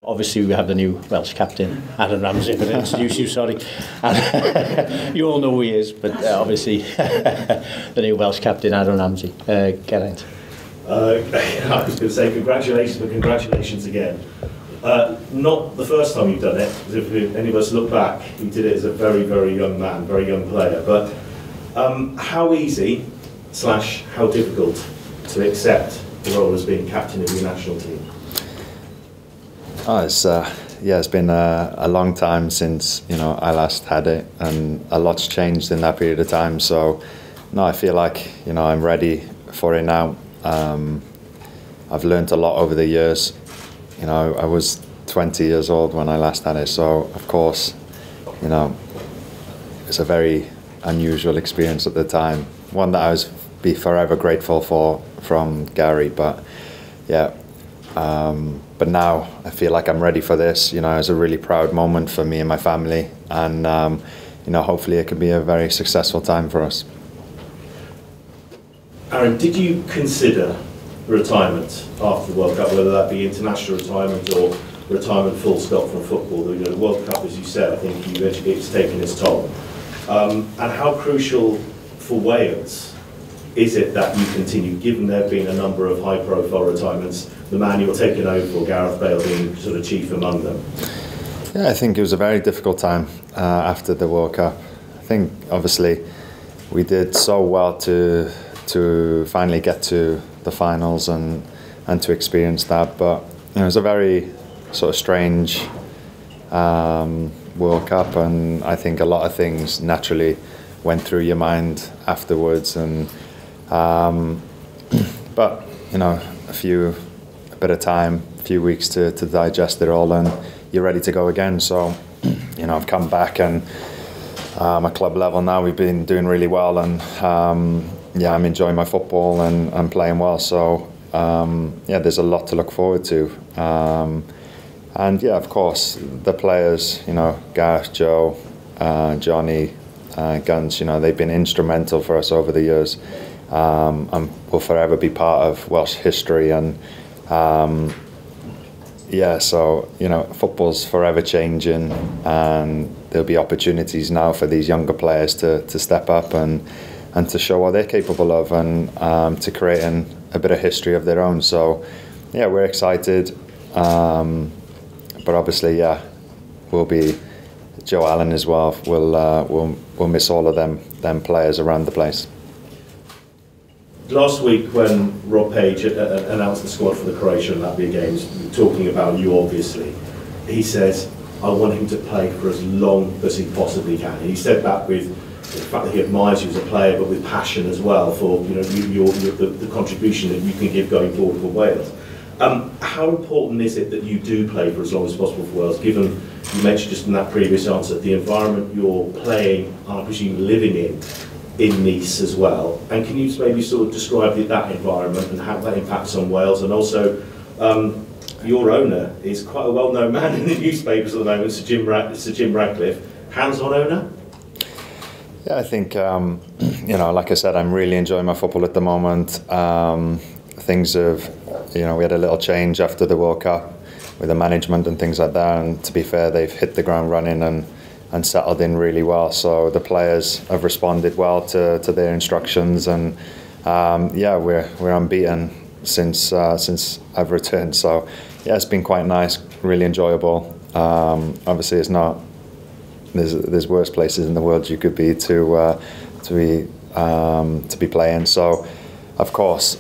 obviously we have the new Welsh captain, Aaron Ramsey. I'm going to introduce you, sorry. And, you all know who he is, but obviously the new Welsh captain, Aaron Ramsey. Geraint. I was going to say congratulations, but congratulations again. Not the first time you've done it, because if any of us look back, you did it as a very, very young man, very young player. But how easy / how difficult to accept the role as being captain of your national team? Oh, it's been a long time since I last had it, and a lot's changed in that period of time. So, no, I feel like I'm ready for it now. I've learned a lot over the years. I was 20 years old when I last had it, so of course, it's a very unusual experience at the time. One that I was be forever grateful for from Gary, but yeah. But now I feel like I'm ready for this. It's a really proud moment for me and my family, and hopefully it can be a very successful time for us. Aaron, did you consider retirement after the World Cup, whether that be international retirement or retirement full stop from football? The World Cup, as you said, I think it's taken its toll. And how crucial for Wales is it that you continue, given there have been a number of high-profile retirements, the man you're taking over for, Gareth Bale, being sort of chief among them? Yeah, I think it was a very difficult time after the World Cup. I think, obviously, we did so well to finally get to the finals and to experience that, but it was a very sort of strange World Cup, and I think a lot of things naturally went through your mind afterwards, and but a bit of time, a few weeks to digest it all, and you're ready to go again. So I've come back, and at club level now we've been doing really well, and I'm enjoying my football and I'm playing well. So there's a lot to look forward to. And yeah, of course, the players, Gareth, Joe, Johnny, Guns, they've been instrumental for us over the years, and will forever be part of Welsh history. And so football's forever changing, and there'll be opportunities now for these younger players to step up and to show what they're capable of, and to create a bit of history of their own. So yeah, we're excited. But obviously, we'll be Joe Allen as well. We'll miss all of them players around the place. Last week, when Rob Page announced the squad for the Croatia and Latvia games, talking about you obviously, he says, "I want him to play for as long as he possibly can." And he said that with the fact that he admires you as a player, but with passion as well for the contribution that you can give going forward for Wales. How important is it that you do play for as long as possible for Wales, given you mentioned just in that previous answer the environment you're playing, I presume living in Nice as well? And can you maybe sort of describe that environment and how that impacts on Wales? And also, your owner is quite a well-known man in the newspapers at the moment, Sir Jim Ratcliffe. Hands-on owner? Yeah, I think, like I said, I'm really enjoying my football at the moment. Things have, we had a little change after the World Cup with the management and things like that, and to be fair, they've hit the ground running and settled in really well. So the players have responded well to their instructions, and we're unbeaten since I've returned. So yeah, it's been quite nice, really enjoyable. Obviously, it's not. There's worse places in the world you could be to be playing. So, of course,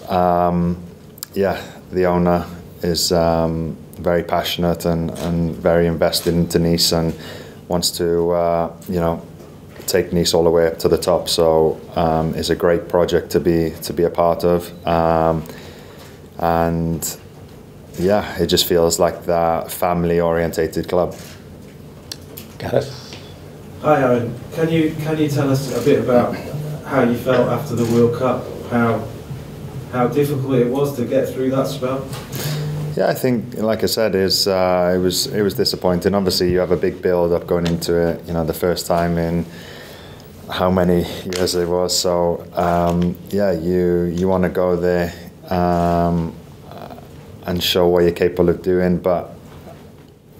the owner is very passionate and very invested into Nice, and wants to take Nice all the way up to the top. So it's a great project to be a part of, and it just feels like that family-orientated club. Gareth. Hi Aaron, can you tell us a bit about how you felt after the World Cup? How difficult it was to get through that spell? Yeah, I think, like I said, it was disappointing. Obviously, you have a big build-up going into it. The first time in how many years it was. So you want to go there and show what you're capable of doing. But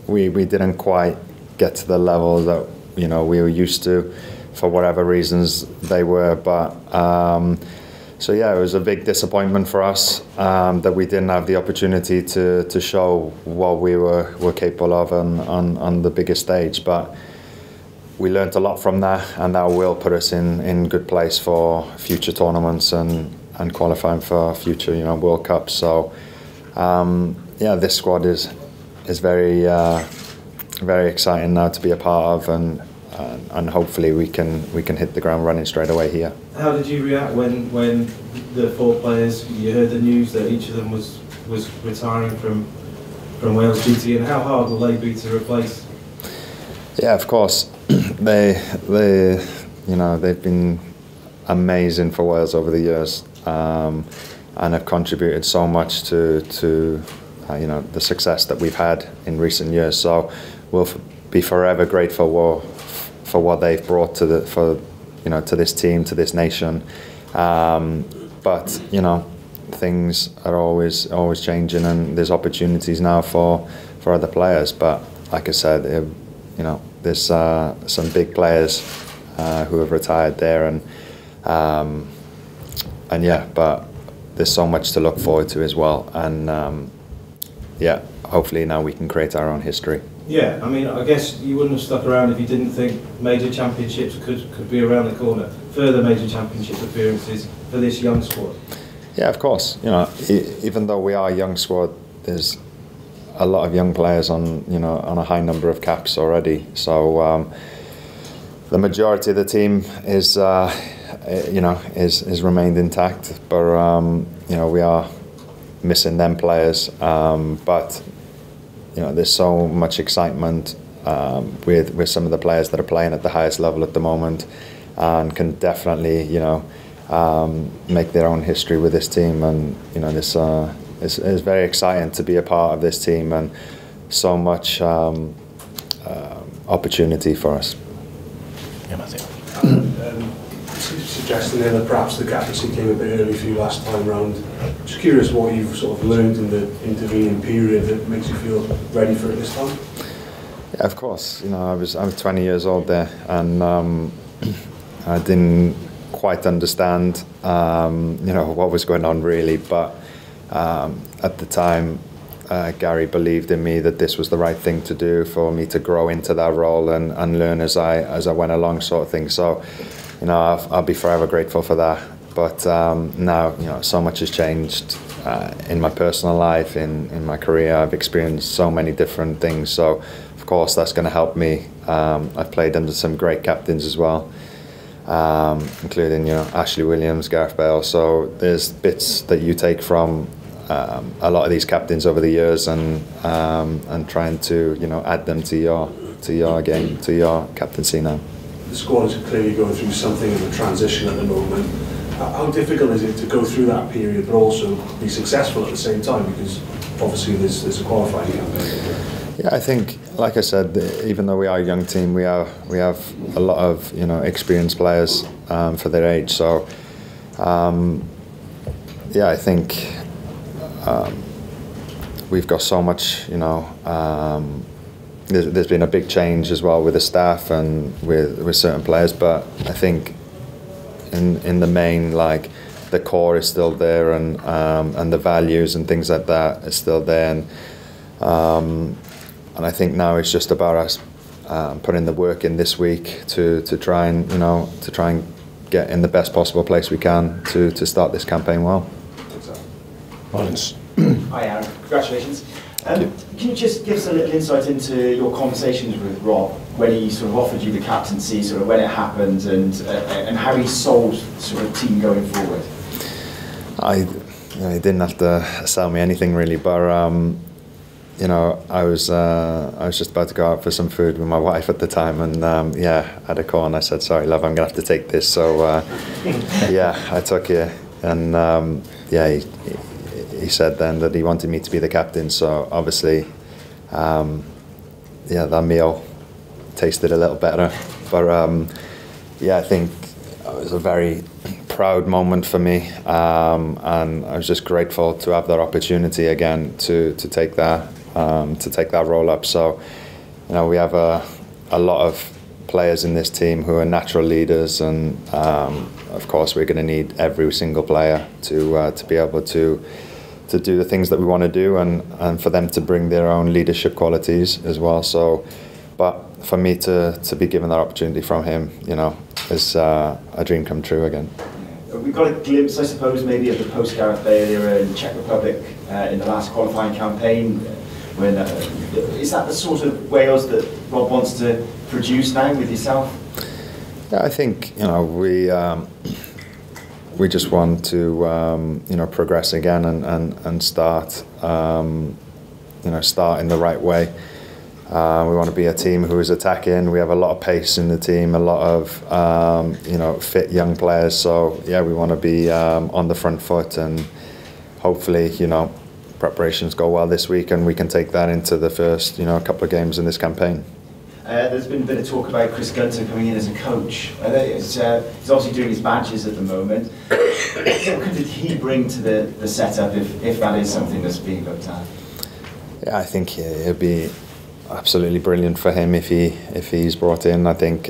we didn't quite get to the level that we were used to, for whatever reasons they were. But so yeah, it was a big disappointment for us that we didn't have the opportunity to show what we were capable of on the biggest stage. But we learned a lot from that, and that will put us in good place for future tournaments and qualifying for future World Cups. So yeah, this squad is very very exciting now to be a part of, and hopefully we can hit the ground running straight away here. How did you react when the 4 players, you heard the news that each of them was retiring from Wales GT, and how hard will they be to replace? Yeah, of course. They've been amazing for Wales over the years, and have contributed so much to the success that we've had in recent years. So we'll be forever grateful for what they've brought to this team, to this nation. But things are always changing, and there's opportunities now for other players. But like I said, there's some big players who have retired there, and yeah, but there's so much to look forward to as well. And yeah, hopefully now we can create our own history. Yeah, I mean, I guess you wouldn't have stuck around if you didn't think major championships could be around the corner. Further major championship appearances for this young squad. Yeah, of course. Even though we are a young squad, there's a lot of young players on a high number of caps already. So the majority of the team is remained intact, but we are missing them players. But there's so much excitement with some of the players that are playing at the highest level at the moment, and can definitely make their own history with this team. And this is very exciting to be a part of this team, and so much opportunity for us. Yeah, Matthew. Suggesting there that perhaps the captaincy came a bit early for you last time round. Just curious what you've sort of learned in the intervening period that makes you feel ready for it this time. Yeah, of course. I was 20 years old there, and I didn't quite understand what was going on really. But at the time, Gary believed in me that this was the right thing to do for me to grow into that role and learn as I went along, sort of thing. So. I'll be forever grateful for that. But now, so much has changed in my personal life, in my career. I've experienced so many different things. So, of course, that's going to help me. I've played under some great captains as well, including, Ashley Williams, Gareth Bale. So there's bits that you take from a lot of these captains over the years, and trying to, add them to your game, to your captaincy now. The squad is clearly going through something of a transition at the moment. How difficult is it to go through that period but also be successful at the same time, because obviously there's a qualifying campaign? Yeah, I think, like I said, even though we are a young team, we have a lot of experienced players for their age. So yeah, I think we've got so much, there's been a big change as well with the staff and with certain players, but I think in the main, like, the core is still there, and the values and things like that is still there, and I think now it's just about us putting the work in this week to try and get in the best possible place we can to start this campaign well. Rollins. Hi Aaron, congratulations. Can you just give us a little insight into your conversations with Rob when he sort of offered you the captaincy, sort of when it happened, and how he sold sort of team going forward? He didn't have to sell me anything really, but I was just about to go out for some food with my wife at the time, and I had a call and I said, "Sorry, love, I'm gonna have to take this." So I took it, and he said then that he wanted me to be the captain. So obviously, that meal tasted a little better. But I think it was a very proud moment for me, and I was just grateful to have that opportunity again to take that. to take that role up. So, you know, we have a lot of players in this team who are natural leaders, and of course we're going to need every single player to be able to do the things that we want to do, and for them to bring their own leadership qualities as well. So, but for me to be given that opportunity from him, you know, is a dream come true again. We got a glimpse, I suppose, maybe of the post-Gareth Bale era in Czech Republic in the last qualifying campaign. When is that the sort of Wales that Rob wants to produce now with yourself? Yeah, I think, you know, we just want to you know, progress again and start you know, start in the right way. We want to be a team who is attacking. We have a lot of pace in the team, a lot of you know, fit young players. So yeah, we want to be on the front foot, and hopefully, you know, preparations go well this week, and we can take that into the first, you know, couple of games in this campaign. There's been a bit of talk about Chris Gunter coming in as a coach. He's obviously doing his badges at the moment. What did he bring to the setup, if that is something that's being looked at? Yeah, I think it'd be absolutely brilliant for him if he's brought in. I think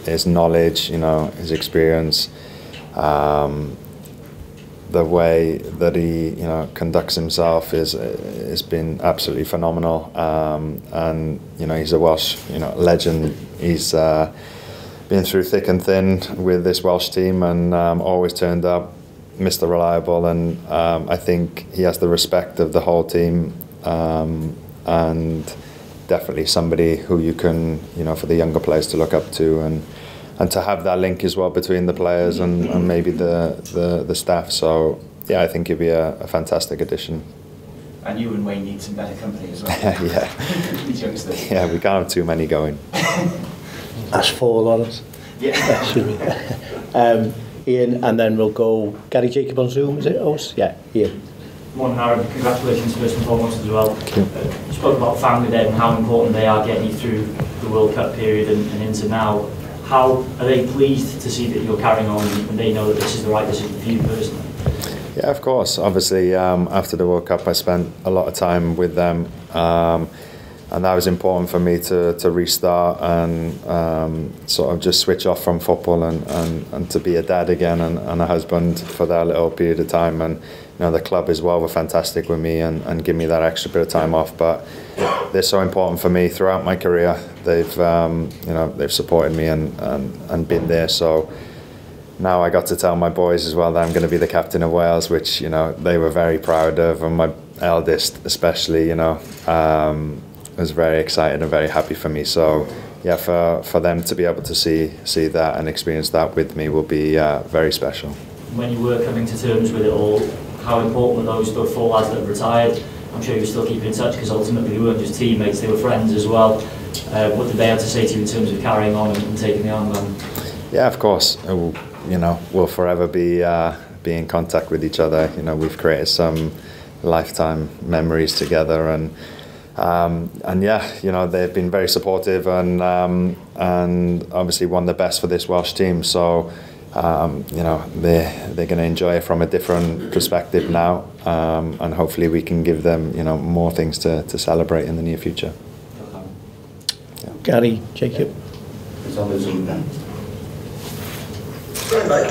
his knowledge, you know, his experience, the way that he, you know, conducts himself has been absolutely phenomenal. And you know, he's a Welsh, you know, legend. He's been through thick and thin with this Welsh team, and always turned up, Mr. Reliable. And I think he has the respect of the whole team, and definitely somebody who you can, you know, for the younger players to look up to, and to have that link as well between the players and maybe the staff. So yeah, I think he'd be a fantastic addition. And you and Wayne need some better company as well. Yeah. These youngsters. Yeah, we can't have too many going. That's 4 on us. Yeah. Should we? Ian, and then we'll go Gary Jacob on Zoom, is it us? Yeah, Ian. Morning, Aaron. Congratulations first and foremost as well. You spoke about family there and how important they are getting you through the World Cup period and into now. How are they pleased to see that you're carrying on and they know that this is the right decision for you personally? Yeah, of course. Obviously, after the World Cup, I spent a lot of time with them, and that was important for me to restart and sort of just switch off from football and to be a dad again and a husband for that little period of time. And you know, the club as well were fantastic with me and give me that extra bit of time off. But they're so important for me throughout my career. They've you know, they've supported me and been there. So now I got to tell my boys as well that I'm going to be the captain of Wales, which, you know, they were very proud of, and my eldest especially, you know, was very excited and very happy for me. So yeah, for them to be able to see that and experience that with me will be very special. When you were coming to terms with it all, how important were those 4 lads that have retired? I'm sure you were still keeping in touch, because ultimately they weren't just teammates, they were friends as well. What did they have to say to you in terms of carrying on and taking the armband? Yeah, of course. You know, we'll forever be in contact with each other. You know, we've created some lifetime memories together, and yeah, you know, they've been very supportive and obviously want the best for this Welsh team. So you know, they're going to enjoy it from a different perspective now, and hopefully we can give them, you know, more things to celebrate in the near future. Yeah. Gary Jacob. It's on the Zoom now. Right, mate.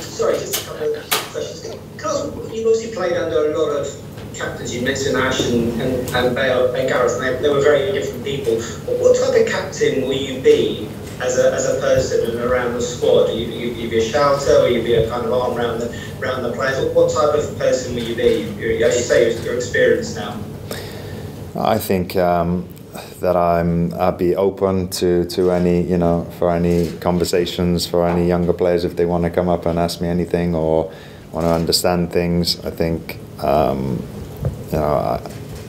Sorry, just a couple of questions. Because you've obviously played under a lot of captains. You mentioned Ash and Bale and Gareth. They were very different people. What type of captain will you be as a person and around the squad? You be a shouter, or you be a kind of arm around the players? What type of person will you be? As you say, you're experienced now. I think that I'll be open to any, you know, for any conversations for any younger players if they want to come up and ask me anything or want to understand things. I think you know,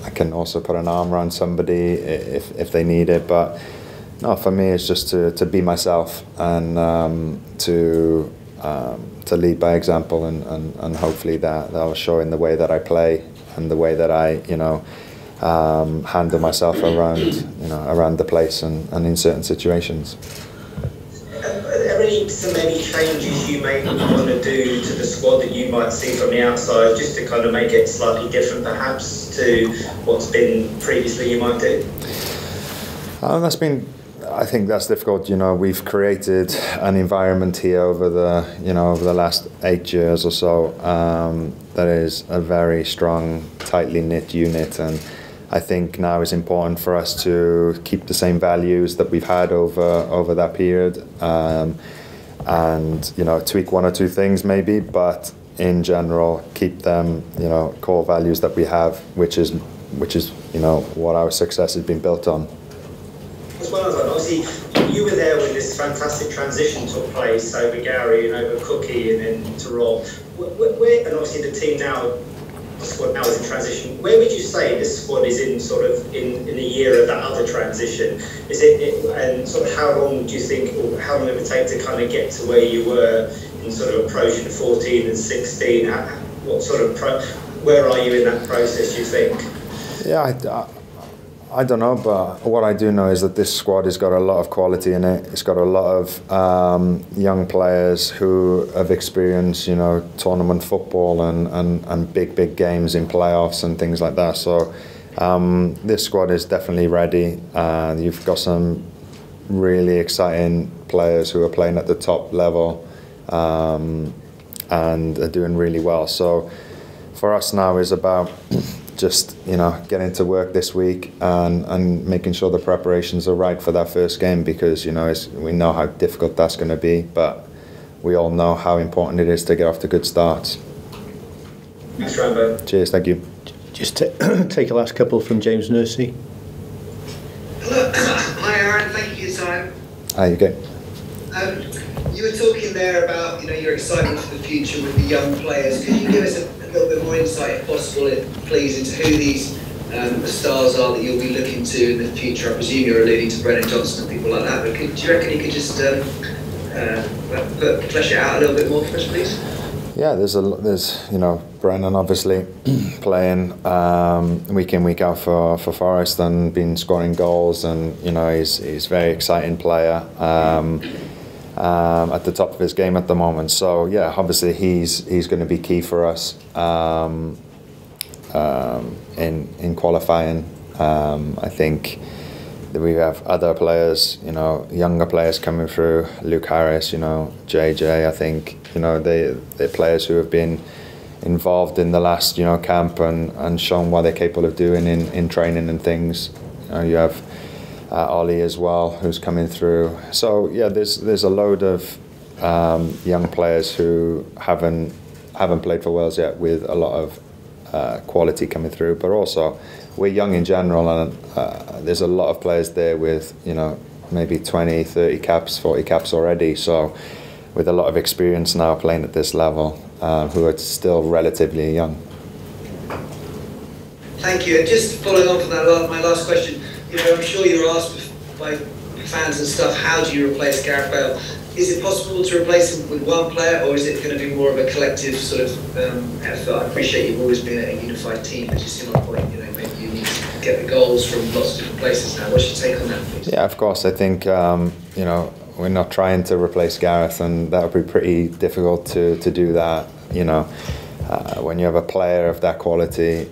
I can also put an arm around somebody if they need it, but no, for me it's just to be myself and to lead by example, and hopefully that will show in the way that I play and the way that I, you know, handle myself around, you know, around the place and in certain situations. Are there some maybe changes you may want to do to the squad that you might see from the outside, just to kind of make it slightly different, perhaps, to what's been previously you might do? I think that's difficult. We've created an environment here over the last 8 years or so that is a very strong, tightly knit unit, and I think now it's important for us to keep the same values that we've had over that period, and tweak one or two things maybe, but in general keep them core values that we have, which is what our success has been built on. As well as that, obviously, you were there when this fantastic transition took place over Gary and over Cookie and then to Rob. And obviously the team now, the squad now is in transition. Where would you say this squad is in in the year of that other transition? Is and sort of how long do you think, or how long it would take to kind of get to where you were in sort of approaching 14 and 16? Where are you in that process, do you think? Yeah, I don't know, but what I do know is that this squad has got a lot of quality in it. It's got a lot of young players who have experienced, tournament football and big games in playoffs and things like that. So this squad is definitely ready. You've got some really exciting players who are playing at the top level and are doing really well. So for us now is about just getting to work this week and making sure the preparations are right for that first game, because we know how difficult that's going to be, but we all know how important it is to get off to good starts. Thanks, Rambo. Cheers, thank you. Just take a last couple from James Nursey. Hello. Hi Aaron, thank you for your time. Hi, you go. You were talking there about your excitement for the future with the young players. Could you give us a little bit more insight, if possible, please, into who these the stars are that you'll be looking to in the future? I presume you're alluding to Brennan Johnson and people like that, but do you reckon you could just flesh it out a little bit more for us, please? Yeah, there's Brennan obviously playing week in, week out for Forest and been scoring goals, and he's a very exciting player. At the top of his game at the moment, so yeah, obviously he's going to be key for us in qualifying. I think that we have other players, younger players coming through. Luke Harris, JJ. I think they're players who have been involved in the last camp and shown what they're capable of doing in training and things. You have Ollie as well, who's coming through. So yeah, there's a load of young players who haven't played for Wales yet, with a lot of quality coming through. But also, we're young in general, and there's a lot of players there with maybe 20, 30 caps, 40 caps already. So with a lot of experience now playing at this level, who are still relatively young. Thank you. And just following on from that, my last question. I'm sure you're asked by fans and stuff, how do you replace Gareth Bale? Is it possible to replace him with one player, or is it going to be more of a collective sort of effort? I appreciate you've always been a unified team, but you see my point, maybe you need to get the goals from lots of different places now. What's your take on that, please? Yeah, of course. I think, we're not trying to replace Gareth, and that would be pretty difficult to do that, when you have a player of that quality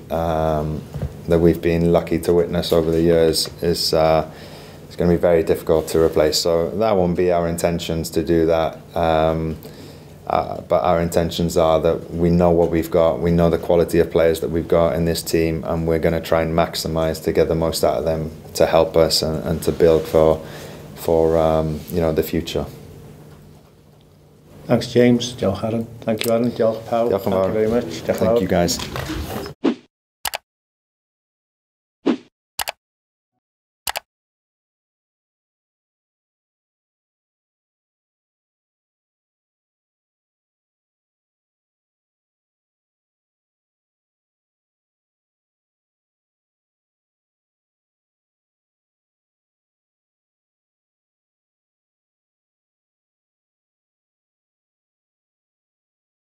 that we've been lucky to witness over the years, it's going to be very difficult to replace. So that won't be our intentions to do that. But our intentions are that we know what we've got, we know the quality of players that we've got in this team, and we're going to try and maximise to get the most out of them to help us and to build for the future. Thanks, James. Diolch, Aaron. Thank you, Aaron. Diolch, Pawb. Thank you very much. Thank you, guys.